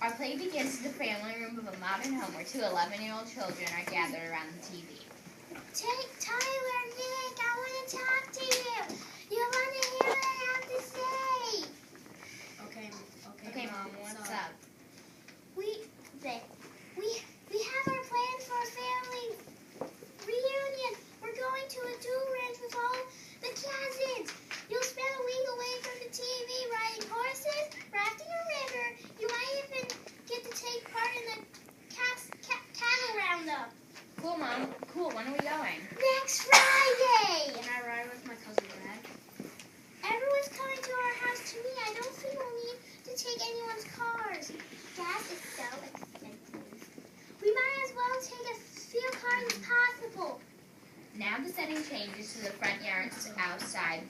Our play begins in the family room of a modern home where two 11-year-old children are gathered around the TV. Tyler, Nick, I want to talk to you. You want to hear what I have to say? Okay, Mom, what's up? We have our plans for a family reunion. We're going to a dual ranch with all the cousins. You'll spend a week away from the TV riding horses, rafting a river. You might even get to take part in the cattle roundup. Cool, Mom. Cool. When are we going? Next Friday. Can I ride with my cousin Brad? Everyone's coming to our house to me. I don't think we'll need to take anyone's cars. Gas is so expensive. We might as well take as few cars as possible. Now the setting changes to the front yard outside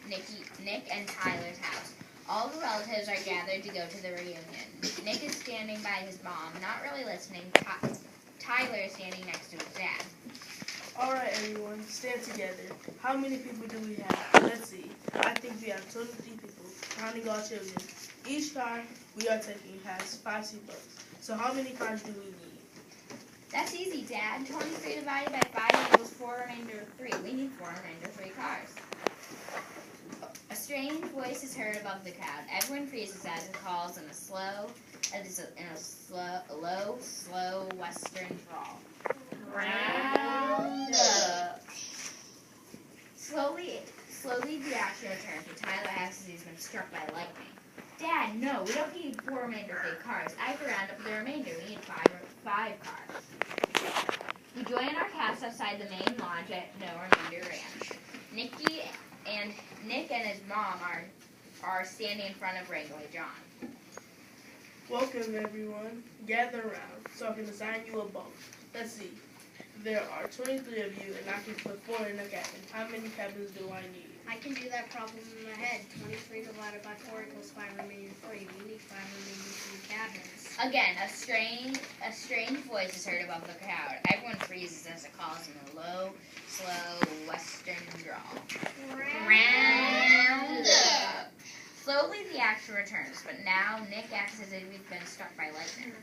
Nick and Tyler's house. All the relatives are gathered to go to the reunion. Nick is standing by his mom, not really listening. Tyler is standing next to his dad. All right, everyone, stand together. How many people do we have? Let's see. I think we have 23 people, counting all children. Each car we are taking has 5 seatbelts. So how many cars do we need? That's easy, Dad. 23 divided by 5 equals 4 remainder of 3. We need 4 remainder of 3 cars. A strange voice is heard above the crowd. Everyone freezes as it calls in a low, slow Western drawl. Round up. Slowly the action returns, and Tyler asks if he's been struck by lightning. Dad, no, we don't need 4 remainder of 3 cars. I have to round up the remainder. We need 5 cars. We join our cast outside the main lodge at No Remainder Ranch. Nick and his mom are standing in front of Wrangler John. Welcome, everyone. Gather around so I can assign you a bunk. Let's see. There are 23 of you, and I can put 4 in a cabin. How many cabins do I need? I can do that problem in my head. 23 divided by 4 equals 5 remaining 3. We need 5 remaining 3 cabins. Again, a strange voice is heard above the crowd. Everyone freezes as it calls in a low, slow Western drawl. Round up. Slowly the action returns, but now Nick acts as if he's been struck by lightning.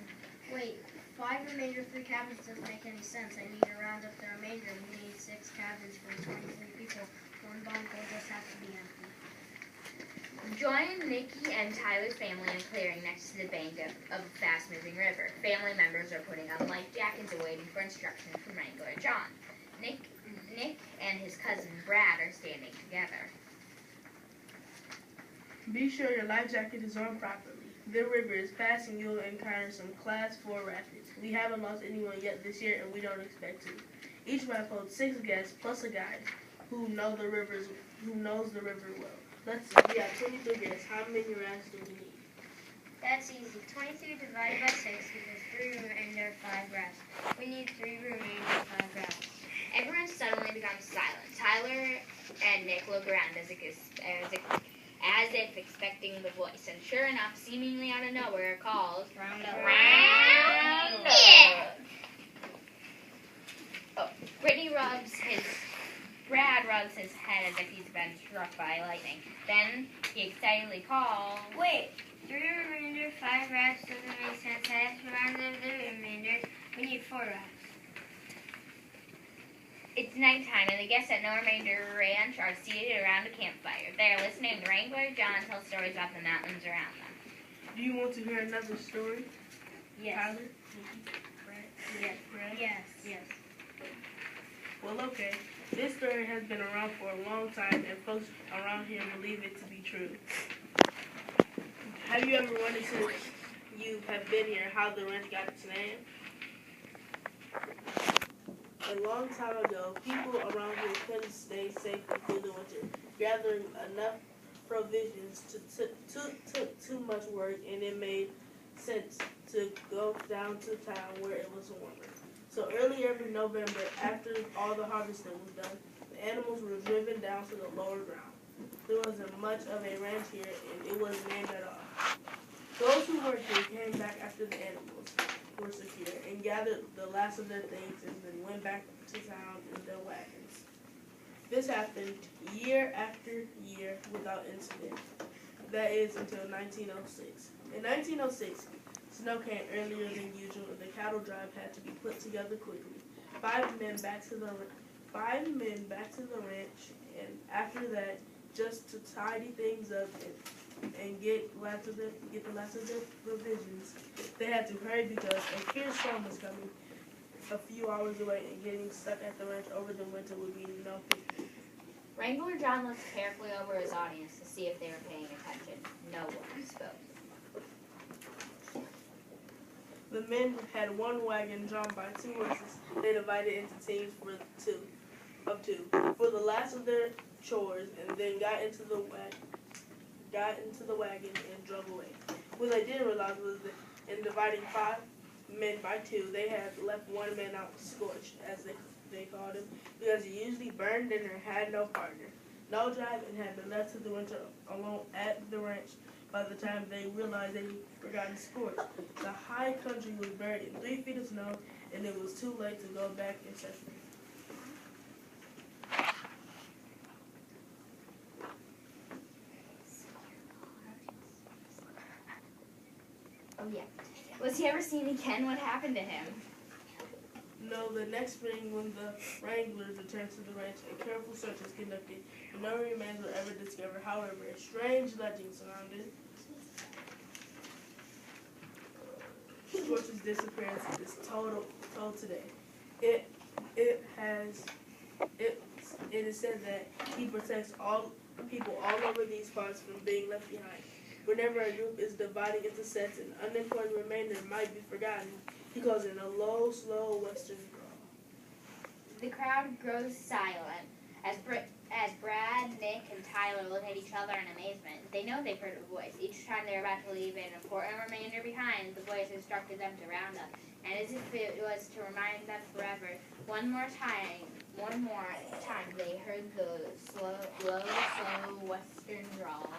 Wait, 5 remainder 3 cabins doesn't make any sense. I need to round up the remainder. We need 6 cabins for 23 people. 1 bunk will just have to be empty. Join Nicky and Tyler's family in a clearing next to the bank of a fast-moving river. Family members are putting on life jackets and waiting for instructions from Wrangler John. Nick and his cousin Brad are standing together. Be sure your life jacket is on properly. The river is fast and you'll encounter some Class 4 rapids. We haven't lost anyone yet this year and we don't expect to. Each raft holds 6 guests plus a guide who knows the river well. Let's see, we have 23 guests. How many rafts do we need? That's easy. 23 divided by 6 equals 3 remainder 5 rafts. We need 3 remainder 5 rafts. Everyone suddenly becomes silent. Tyler and Nick look around as if expecting the voice, and sure enough, seemingly out of nowhere, it calls, Round up. Round up. Oh, Brad rubs his head as if he's been struck by lightning. Then he excitedly calls, Wait, 3 remainder 5 rafts doesn't make sense. I have to round up the remainder. We need 4 rafts. It's nighttime, and the guests at No Remainder Ranch are seated around a campfire. They are listening to Wrangler John tell stories about the mountains around them. Do you want to hear another story? Yes. Tyler? Yes. Brad? Yes. Well, okay. This story has been around for a long time, and folks around here believe it to be true. Have you ever wondered since you have been here how the ranch got its name? A long time ago, people around here couldn't stay safe through the winter. Gathering enough provisions took too much work, and it made sense to go down to town where it was warmer. So early every November, after all the harvesting was done, the animals were driven down to the lower ground. There wasn't much of a ranch here, and it wasn't named at all. Those who worked here came back after the animals were secure and gathered the last of their things and then went back to town in their wagons. This happened year after year without incident. That is until 1906. In 1906, snow came earlier than usual, and the cattle drive had to be put together quickly. Five men back to the ranch, and after that, just to tidy things up and get the last of their provisions, they had to hurry because a fierce storm was coming a few hours away, and getting stuck at the ranch over the winter would be no picnic. Wrangler John looked carefully over his audience to see if they were paying attention. No one spoke. The men had one wagon drawn by 2 horses. They divided into teams of two for the last of their chores, and then got into the wagon and drove away. What they didn't realize was that in dividing 5 men by 2, they had left one man out scorched, as they called him, because he usually burned dinner and had no partner, no drive, and had been left to the winter alone at the ranch. By the time they realized they forgotten scorched, the high country was buried in 3 feet of snow, and it was too late to go back and search for him. Oh yeah. Was he ever seen again? What happened to him? No, the next spring when the Wranglers returned to the ranch, a careful search was conducted, and no remains were ever discovered. However, a strange legend surrounded Scorch's disappearance is told today. It is said that he protects all people all over these parts from being left behind. Whenever a group is dividing into sets, an unimportant remainder might be forgotten. He goes in a low, slow western drawl. The crowd grows silent as Brad, Nick, and Tyler look at each other in amazement. They know they've heard a voice. Each time they're about to leave an important remainder behind, the voice instructed them to round up. And as if it was to remind them forever, one more time, they heard the slow western drawl.